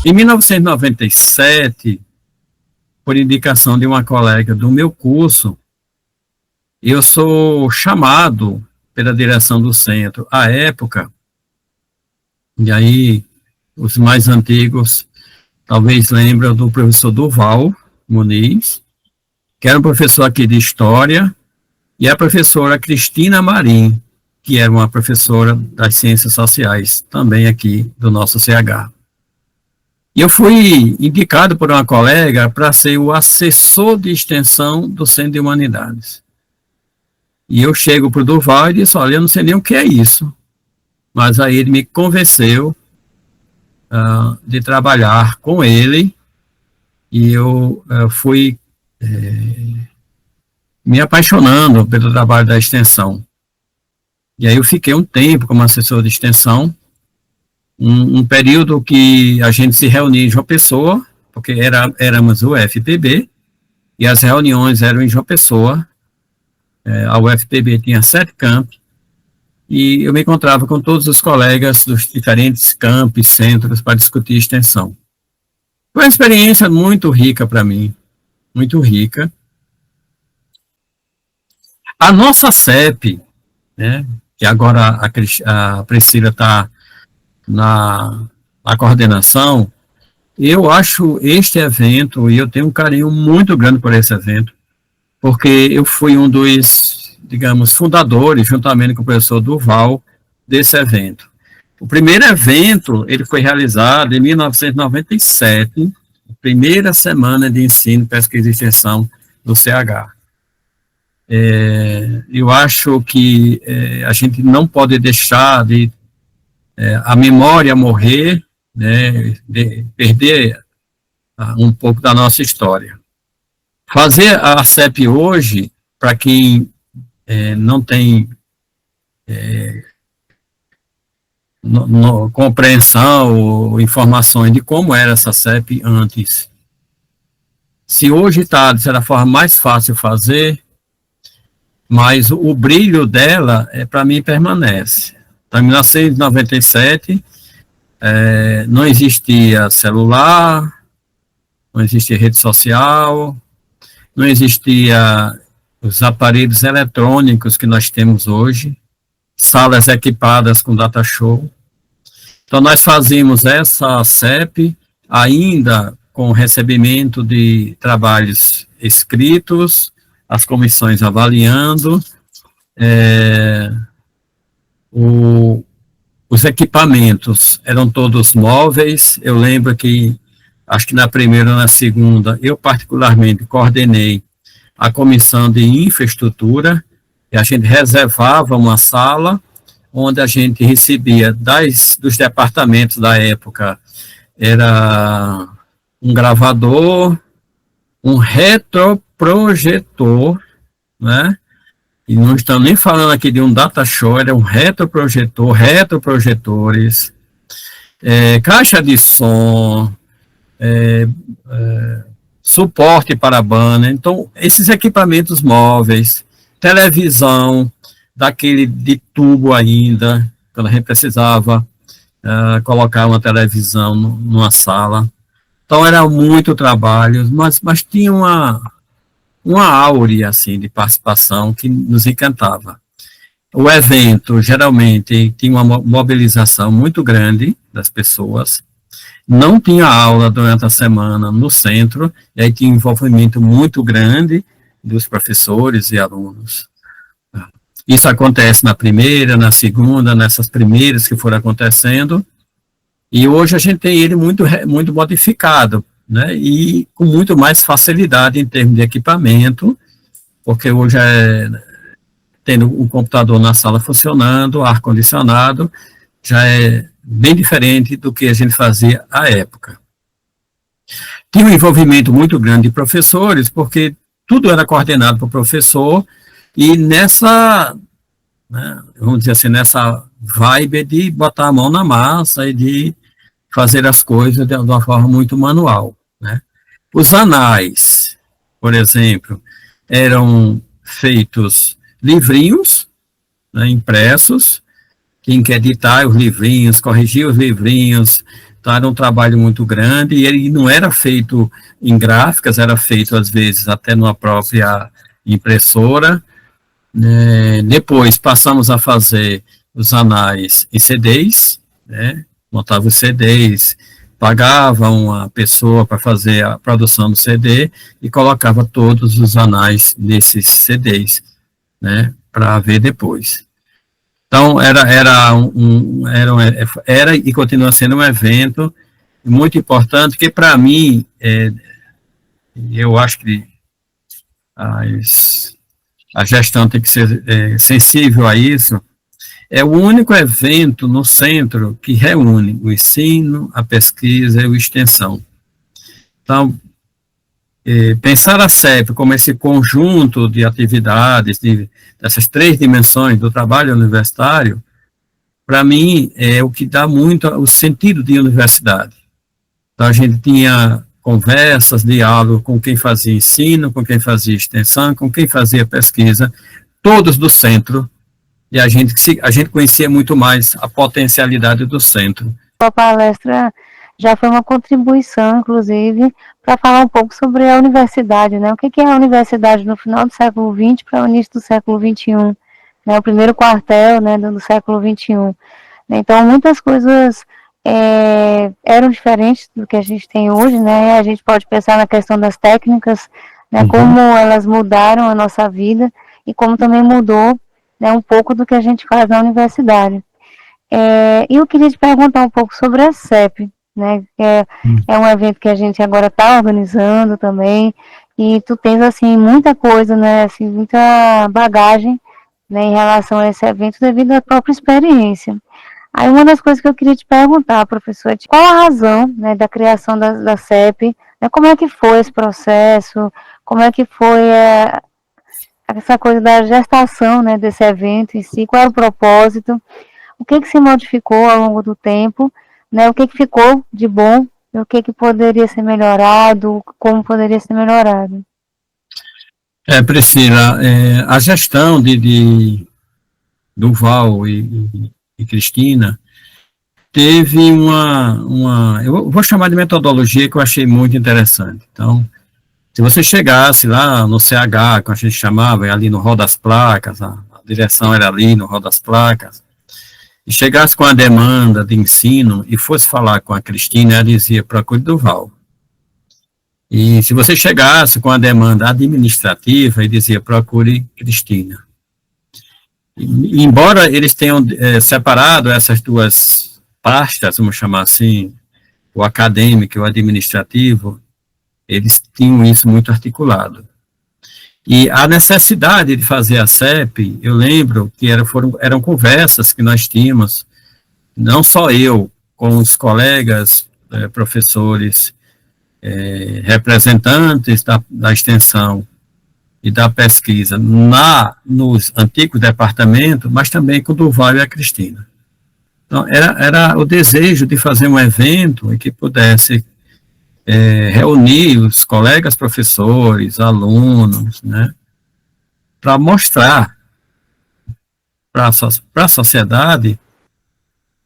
Em 1997, por indicação de uma colega do meu curso, eu sou chamado pela direção do centro. À época, e aí os mais antigos talvez lembram do professor Durval Muniz, que era um professor aqui de História, e a professora Cristina Marim, que era uma professora das Ciências Sociais, também aqui do nosso CH. E eu fui indicado por uma colega para ser o assessor de extensão do Centro de Humanidades. E eu chego para o Durval e disse, olha, eu não sei nem o que é isso, mas aí ele me convenceu de trabalhar com ele, e eu fui me apaixonando pelo trabalho da extensão. E aí eu fiquei um tempo como assessor de extensão, um período que a gente se reunia em João Pessoa, porque éramos o UFPB, e as reuniões eram em João Pessoa. A UFPB tinha 7 campos, e eu me encontrava com todos os colegas dos diferentes campos, centros, para discutir extensão. Foi uma experiência muito rica para mim, muito rica. A nossa CEP, né, que agora a Priscila está na coordenação, eu acho este evento, e eu tenho um carinho muito grande por esse evento, porque eu fui um dos, digamos, fundadores, juntamente com o professor Durval, desse evento. O primeiro evento, ele foi realizado em 1997, primeira semana de ensino, pesquisa e extensão do CH. Eu acho que a gente não pode deixar a memória morrer, né, de perder um pouco da nossa história. Fazer a CEP hoje, para quem não tem compreensão ou informações de como era essa CEP antes, se hoje está, de certa forma, mais fácil fazer, mas o brilho dela, para mim, permanece. Então, em 1997, não existia celular, não existia rede social, não existia os aparelhos eletrônicos que nós temos hoje, salas equipadas com data show. Então, nós fazíamos essa CEP ainda com recebimento de trabalhos escritos, as comissões avaliando, os equipamentos eram todos móveis. Eu lembro que, acho que na primeira ou na segunda, eu particularmente coordenei a comissão de infraestrutura, e a gente reservava uma sala, onde a gente recebia dos departamentos da época, era um gravador, um retroprojetor, né? E não estamos nem falando aqui de um data show, era um retroprojetor, retroprojetores, caixa de som, suporte para banner. Então, esses equipamentos móveis, televisão, daquele de tubo ainda, quando a gente precisava colocar uma televisão numa sala. Então, era muito trabalho, mas tinha uma áurea, assim, de participação que nos encantava. O evento, geralmente, tinha uma mobilização muito grande das pessoas, não tinha aula durante a semana no centro, e aí tinha um envolvimento muito grande dos professores e alunos. Isso acontece na primeira, na segunda, nessas primeiras que foram acontecendo, e hoje a gente tem ele muito modificado, né, e com muito mais facilidade em termos de equipamento, porque hoje tendo um computador na sala funcionando, ar-condicionado, já é bem diferente do que a gente fazia à época. Tinha um envolvimento muito grande de professores, porque tudo era coordenado por professor, e nessa, né, vamos dizer assim, nessa vibe de botar a mão na massa e de fazer as coisas de uma forma muito manual, né. Os anais, por exemplo, eram feitos livrinhos, né, impressos. Quem quer editar os livrinhos, corrigir os livrinhos, Então, era um trabalho muito grande e ele não era feito em gráficas, era feito, às vezes, até numa própria impressora. Depois, passamos a fazer os anais em CDs, né? Montava os CDs, pagava uma pessoa para fazer a produção do CD e colocava todos os anais nesses CDs, né? Para ver depois. Então, era e continua sendo um evento muito importante, que para mim, eu acho que a gestão tem que ser sensível a isso. É o único evento no centro que reúne o ensino, a pesquisa e a extensão. Então, pensar a CEP como esse conjunto de atividades, dessas 3 dimensões do trabalho universitário, para mim, é o que dá muito o sentido de universidade. Então, a gente tinha conversas, diálogo com quem fazia ensino, com quem fazia extensão, com quem fazia pesquisa, todos do centro, e a gente conhecia muito mais a potencialidade do centro. A palestra já foi uma contribuição, inclusive, para falar um pouco sobre a universidade, né? O que é a universidade no final do século XX para o início do século XXI, né? O primeiro quartel, né, do século XXI. Então, muitas coisas eram diferentes do que a gente tem hoje, né? A gente pode pensar na questão das técnicas, né? Como elas mudaram a nossa vida e como também mudou, né, um pouco do que a gente faz na universidade. E eu queria te perguntar um pouco sobre a CEP, né? É um evento que a gente agora está organizando também, e tu tens, assim, muita coisa, né? Assim, muita bagagem, né, em relação a esse evento devido à própria experiência. Aí uma das coisas que eu queria te perguntar, professor, é qual a razão, né, da criação da CEP, né, como é que foi esse processo, como é que foi essa coisa da gestação, né, desse evento em si, qual era o propósito, o que se modificou ao longo do tempo, né, o que ficou de bom, e o que poderia ser melhorado, como poderia ser melhorado. Priscila, a gestão de Durval e Cristina teve eu vou chamar de metodologia que eu achei muito interessante. Então, se você chegasse lá no CH, que a gente chamava, ali no Hall das Placas, a direção era ali no Hall das Placas, e chegasse com a demanda de ensino e fosse falar com a Cristina, ela dizia, procure Durval. E se você chegasse com a demanda administrativa, ele dizia, procure Cristina. E, embora eles tenham separado essas duas pastas, vamos chamar assim, o acadêmico e o administrativo, eles tinham isso muito articulado. E a necessidade de fazer a CEP, eu lembro que eram conversas que nós tínhamos, não só eu, com os colegas, professores, representantes da extensão e da pesquisa nos antigos departamentos, mas também com o Durval e a Cristina. Então, era o desejo de fazer um evento em que pudesse reunir os colegas professores, alunos, né, para mostrar para a sociedade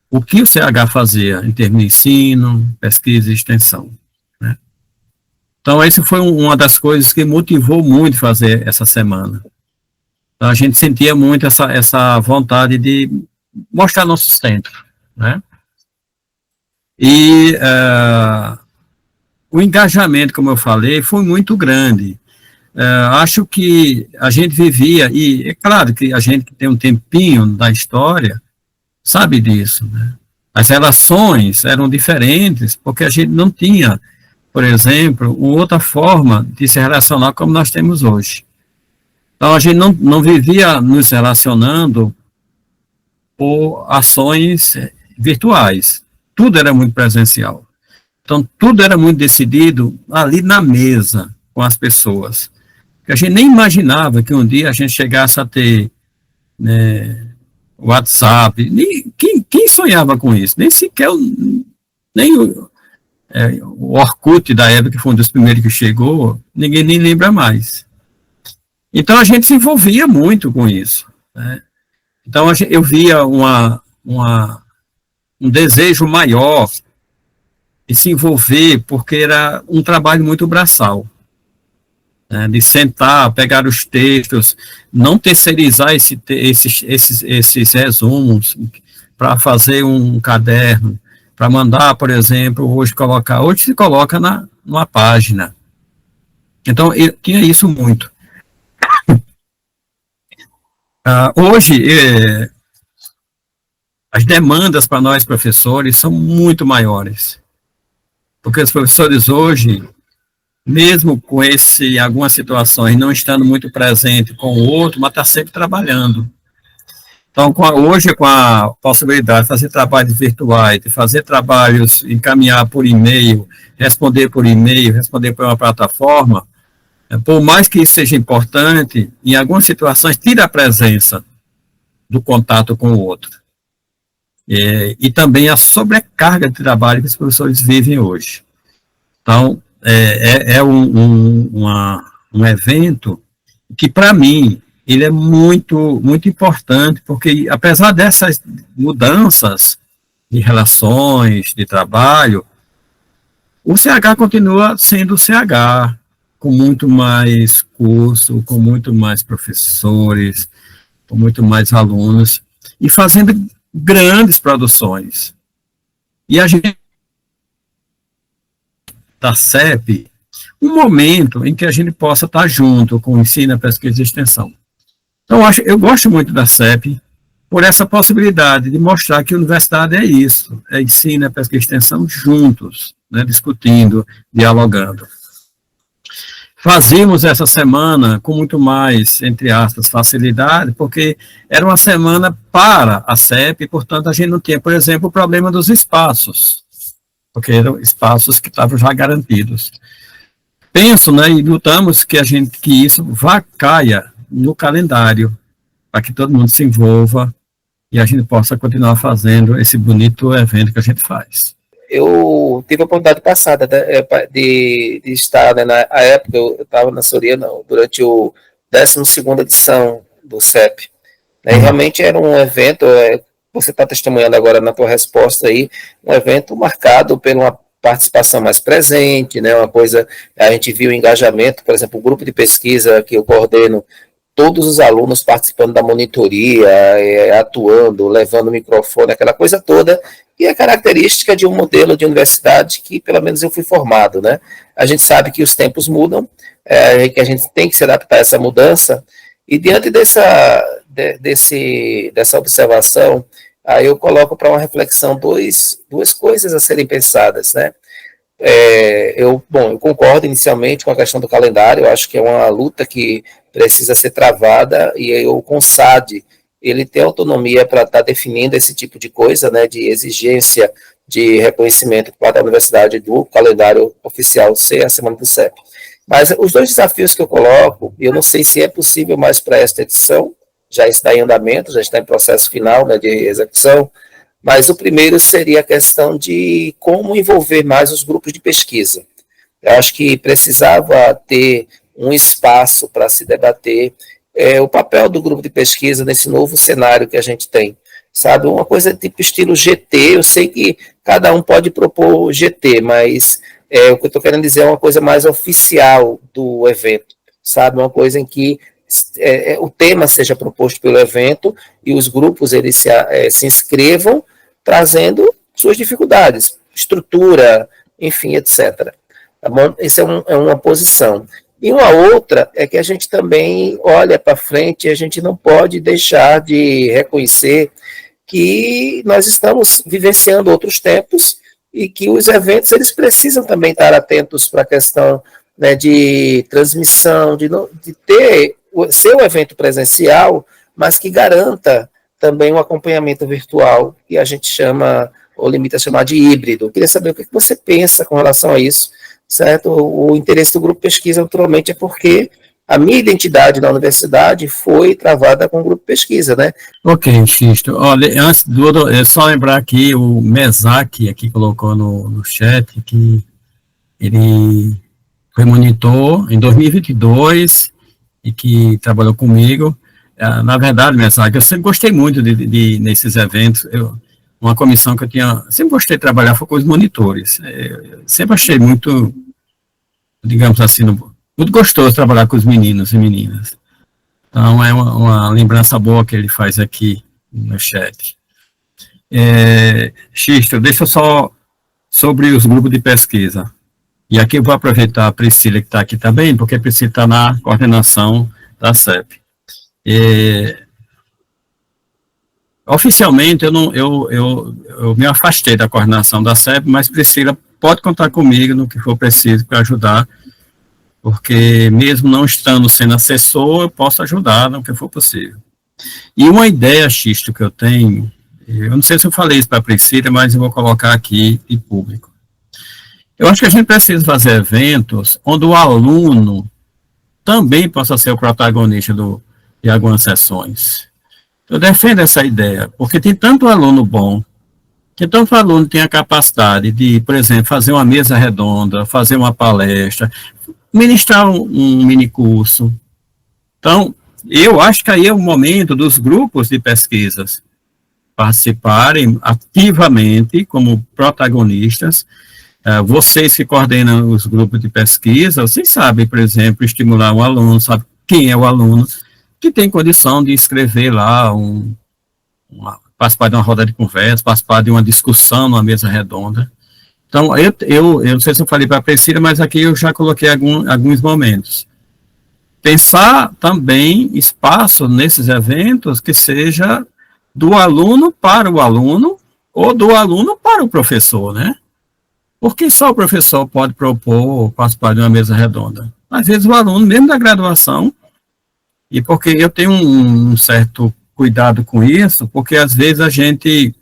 o que o CH fazia em termos de ensino, pesquisa e extensão. Né. Então, essa foi uma das coisas que motivou muito fazer essa semana. Então, a gente sentia muito essa vontade de mostrar nosso centro. Né. E o engajamento, como eu falei, foi muito grande. Acho que a gente vivia, e é claro que a gente que tem um tempinho da história, sabe disso, né? As relações eram diferentes, porque a gente não tinha, por exemplo, uma outra forma de se relacionar como nós temos hoje. Então, a gente não vivia nos relacionando por ações virtuais. Tudo era muito presencial. Então, tudo era muito decidido ali na mesa com as pessoas. Porque a gente nem imaginava que um dia a gente chegasse a ter, né, WhatsApp. Quem sonhava com isso? Nem sequer o Orkut da época, que foi um dos primeiros que chegou, ninguém nem lembra mais. Então, a gente se envolvia muito com isso. Né? Então, eu via um desejo maior de se envolver, porque era um trabalho muito braçal, né, de sentar, pegar os textos, não terceirizar esses resumos para fazer um caderno, para mandar, por exemplo, hoje se coloca numa página. Então, eu tinha isso muito. Hoje, as demandas para nós professores são muito maiores, porque os professores hoje, mesmo com algumas situações, não estando muito presente com o outro, mas está sempre trabalhando. Então, hoje, com a possibilidade de fazer trabalhos virtuais, de fazer trabalhos, encaminhar por e-mail, responder por uma plataforma, por mais que isso seja importante, em algumas situações, tira a presença do contato com o outro. E também a sobrecarga de trabalho que os professores vivem hoje. Então, é um evento que, para mim, ele é muito, muito importante, porque, apesar dessas mudanças de relações, de trabalho, o CH continua sendo o CH, com muito mais curso, com muito mais professores, com muito mais alunos, e fazendo grandes produções. E a gente da CEP, um momento em que a gente possa estar junto com o ensino, a pesquisa e extensão. Então, eu gosto muito da CEP por essa possibilidade de mostrar que a universidade é isso, é ensino, a pesquisa e extensão juntos, né, discutindo, dialogando. Fazíamos essa semana com muito mais, entre aspas, facilidade, porque era uma semana para a CEP, e, portanto, a gente não tinha, por exemplo, o problema dos espaços, porque eram espaços que estavam já garantidos. Penso, né, e lutamos que isso caia no calendário, para que todo mundo se envolva e a gente possa continuar fazendo esse bonito evento que a gente faz. Eu tive a oportunidade passada de estar, né, na época, eu estava na Soriana durante o 12ª edição do CEP. Né, e realmente era um evento, você está testemunhando agora na tua resposta aí, um evento marcado por uma participação mais presente, né, uma coisa, a gente viu o engajamento, por exemplo, o grupo de pesquisa que eu coordeno, todos os alunos participando da monitoria, atuando, levando o microfone, aquela coisa toda, e é característica de um modelo de universidade que, pelo menos, eu fui formado, né? A gente sabe que os tempos mudam, que a gente tem que se adaptar a essa mudança, e diante dessa observação, aí eu coloco para uma reflexão duas coisas a serem pensadas, né? Eu concordo inicialmente com a questão do calendário, eu acho que é uma luta que precisa ser travada, e o CONSAD, ele tem autonomia para estar definindo esse tipo de coisa, né, de exigência de reconhecimento para a universidade do calendário oficial ser a semana do CEP. Mas os dois desafios que eu coloco, eu não sei se é possível mais para esta edição, já está em andamento, já está em processo final, né, de execução, mas o primeiro seria a questão de como envolver mais os grupos de pesquisa. Eu acho que precisava ter um espaço para se debater o papel do grupo de pesquisa nesse novo cenário que a gente tem. Sabe, uma coisa tipo estilo GT, eu sei que cada um pode propor GT, mas o que eu estou querendo dizer é uma coisa mais oficial do evento, sabe, uma coisa em que o tema seja proposto pelo evento e os grupos eles se inscrevam trazendo suas dificuldades, estrutura, enfim, etc. Tá bom? Essa é uma posição. E uma outra é que a gente também olha para frente e a gente não pode deixar de reconhecer que nós estamos vivenciando outros tempos e que os eventos eles precisam também estar atentos para a questão, né, de transmissão, de ter seu evento presencial, mas que garanta também um acompanhamento virtual, que a gente chama, ou limita a chamar de híbrido. Eu queria saber o que você pensa com relação a isso, certo? O interesse do grupo pesquisa, naturalmente, é porque a minha identidade na universidade foi travada com o grupo pesquisa, né? Ok, Xisto. Olha, antes de tudo, é só lembrar aqui, o Mesac aqui colocou no chat que ele foi monitor em 2022 e que trabalhou comigo. Na verdade, Mesac, eu sempre gostei muito de nesses eventos. uma comissão que eu tinha, sempre gostei de trabalhar foi com os monitores. Sempre achei muito, digamos assim, muito gostoso trabalhar com os meninos e meninas. Então, é uma lembrança boa que ele faz aqui no chat. Xisto, deixa eu só sobre os grupos de pesquisa. E aqui eu vou aproveitar a Priscila que está aqui também, porque a Priscila está na coordenação da CEP. Oficialmente, eu me afastei da coordenação da CEP, mas Priscila pode contar comigo no que for preciso para ajudar, porque mesmo não estando sendo assessor, eu posso ajudar no que for possível. E uma ideia, Xisto, que eu tenho, eu não sei se eu falei isso para a Priscila, mas eu vou colocar aqui em público. Eu acho que a gente precisa fazer eventos onde o aluno também possa ser o protagonista de algumas sessões. Eu defendo essa ideia, porque tem tanto aluno bom, que tanto aluno tem a capacidade de, por exemplo, fazer uma mesa redonda, fazer uma palestra, ministrar um mini curso. Então, eu acho que aí é o momento dos grupos de pesquisas participarem ativamente como protagonistas. Vocês que coordenam os grupos de pesquisa, vocês sabem, por exemplo, estimular um aluno, sabe quem é o aluno, que tem condição de escrever lá, participar de uma roda de conversa, participar de uma discussão numa mesa redonda. Então, eu não sei se eu falei para a Priscila, mas aqui eu já coloquei alguns momentos. Pensar também espaço nesses eventos que seja do aluno para o aluno ou do aluno para o professor, né? Porque só o professor pode propor participar de uma mesa redonda. Às vezes o aluno, mesmo da graduação, e porque eu tenho um certo cuidado com isso, porque às vezes a gente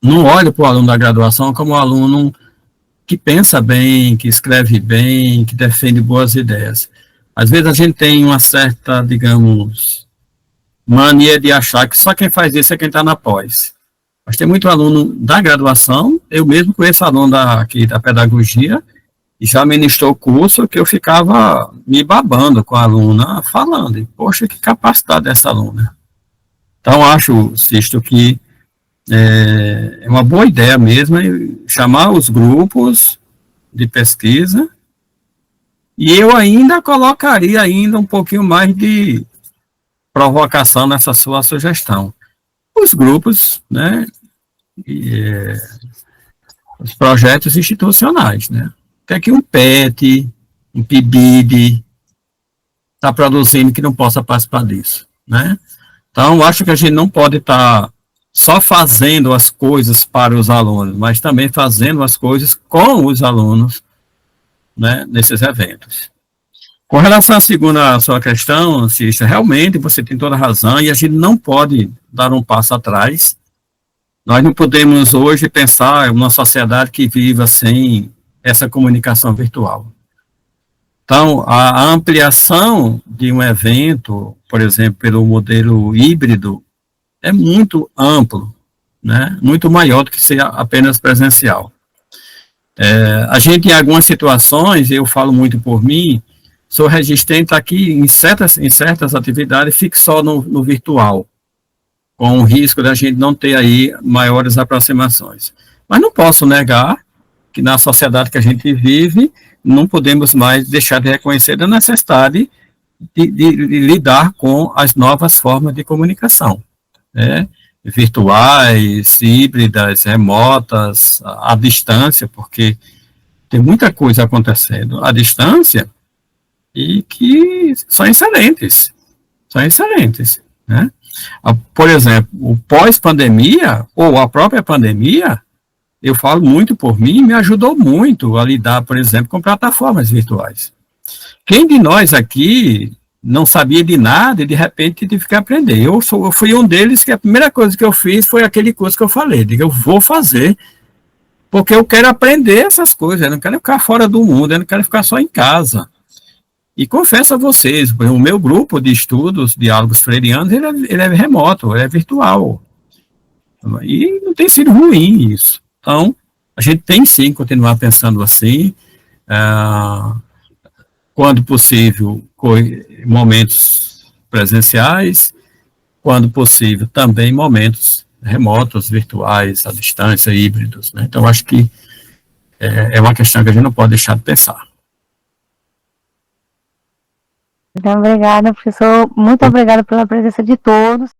não olha para o aluno da graduação como um aluno que pensa bem, que escreve bem, que defende boas ideias. Às vezes a gente tem uma certa, digamos, mania de achar que só quem faz isso é quem está na pós. Mas tem muito aluno da graduação, eu mesmo conheço aluno aqui da pedagogia, e já ministrou o curso que eu ficava me babando com a aluna, falando, e, poxa, que capacidade dessa aluna. Então, acho, Xisto, que é uma boa ideia mesmo chamar os grupos de pesquisa, e eu ainda colocaria ainda um pouquinho mais de provocação nessa sua sugestão. Os grupos, né, os projetos institucionais, né, tem aqui um PET, um PIBID, está produzindo que não possa participar disso, né? Então, acho que a gente não pode estar só fazendo as coisas para os alunos, mas também fazendo as coisas com os alunos, né, nesses eventos. Com relação à sua questão, Cícero, realmente você tem toda a razão e a gente não pode dar um passo atrás. Nós não podemos hoje pensar em uma sociedade que viva sem essa comunicação virtual. Então, a ampliação de um evento, por exemplo, pelo modelo híbrido, é muito amplo, né? Muito maior do que ser apenas presencial. A gente, em algumas situações, eu falo muito por mim, sou resistente aqui em certas atividades, fique só no virtual, com o risco da gente não ter aí maiores aproximações. Mas não posso negar que na sociedade que a gente vive, não podemos mais deixar de reconhecer a necessidade de lidar com as novas formas de comunicação, né? Virtuais, híbridas, remotas, à distância, porque tem muita coisa acontecendo à distância e que são excelentes, né? Por exemplo, o pós-pandemia, ou a própria pandemia, eu falo muito por mim, me ajudou muito a lidar, por exemplo, com plataformas virtuais. Quem de nós aqui não sabia de nada e de repente tive que aprender? Eu fui um deles que a primeira coisa que eu fiz foi aquele curso que eu falei, eu vou fazer, porque eu quero aprender essas coisas, eu não quero ficar fora do mundo, eu não quero ficar só em casa. E confesso a vocês, o meu grupo de estudos, Diálogos Freirianos, ele é remoto, ele é virtual. E não tem sido ruim isso. Então, a gente tem sim que continuar pensando assim, quando possível, momentos presenciais, quando possível, também momentos remotos, virtuais, à distância, híbridos, né? Então, acho que é uma questão que a gente não pode deixar de pensar. Então, obrigada, professor. Muito obrigada pela presença de todos.